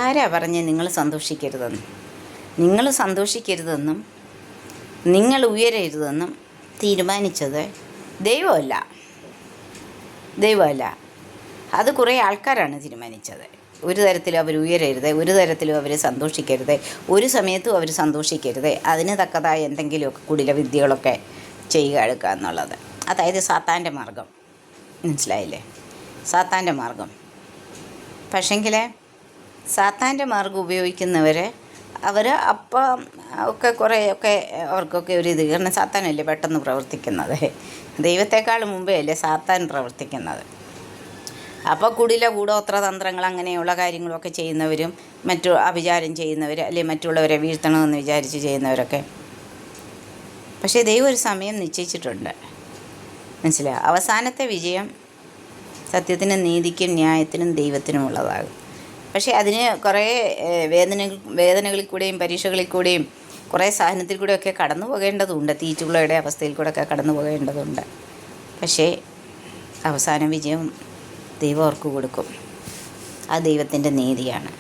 ആരാ പറഞ്ഞ് നിങ്ങൾ സന്തോഷിക്കരുതെന്ന്? നിങ്ങൾ സന്തോഷിക്കരുതെന്നും നിങ്ങൾ ഉയരരുതെന്നും തീരുമാനിച്ചത് ദൈവമല്ല. അത് കുറേ ആൾക്കാരാണ് തീരുമാനിച്ചത്. ഒരു തരത്തിലും അവർ ഉയരരുത്, ഒരു തരത്തിലും അവർ സന്തോഷിക്കരുത്, ഒരു സമയത്തും അവർ സന്തോഷിക്കരുത്. അതിന് തക്കതായ എന്തെങ്കിലുമൊക്കെ കുടില വിദ്യകളൊക്കെ ചെയ്യുക എടുക്കുക എന്നുള്ളത്. അതായത് സാത്താൻ്റെ മാർഗം. മനസ്സിലായില്ലേ? സാത്താൻ്റെ മാർഗം. പക്ഷെങ്കിൽ സാത്താൻ്റെ മാർഗം ഉപയോഗിക്കുന്നവർ അവർ അപ്പം ഒക്കെ കുറേയൊക്കെ അവർക്കൊക്കെ ഒരു ഇത്. കാരണം സാത്താനല്ലേ പെട്ടെന്ന് പ്രവർത്തിക്കുന്നത്. ദൈവത്തെക്കാൾ മുമ്പേ അല്ലേ സാത്താൻ പ്രവർത്തിക്കുന്നത്. അപ്പോൾ കുടില കൂടോത്ര തന്ത്രങ്ങൾ അങ്ങനെയുള്ള കാര്യങ്ങളൊക്കെ ചെയ്യുന്നവരും അഭിചാരം ചെയ്യുന്നവർ, അല്ലെങ്കിൽ മറ്റുള്ളവരെ വീഴ്ത്തണമെന്ന് വിചാരിച്ച് ചെയ്യുന്നവരൊക്കെ. പക്ഷേ ദൈവം ഒരു സമയം നിശ്ചയിച്ചിട്ടുണ്ട്. മനസ്സിലായി? അവസാനത്തെ വിജയം സത്യത്തിനും നീതിക്കും ന്യായത്തിനും ദൈവത്തിനുമുള്ളതാകും. പക്ഷേ അതിന് കുറേ വേദനകളിൽ കൂടെയും പരീക്ഷകളിൽ കൂടെയും കുറേ സഹനത്തിൽ കൂടെയൊക്കെ കടന്നു പോകേണ്ടതുണ്ട്. തീറ്റുള്ളയുടെ അവസ്ഥയിൽ കൂടെയൊക്കെ കടന്നു പോകേണ്ടതുണ്ട്. പക്ഷേ അവസാന വിജയം ദൈവം അവർക്ക് കൊടുക്കും. അത് ദൈവത്തിൻ്റെ നീതിയാണ്.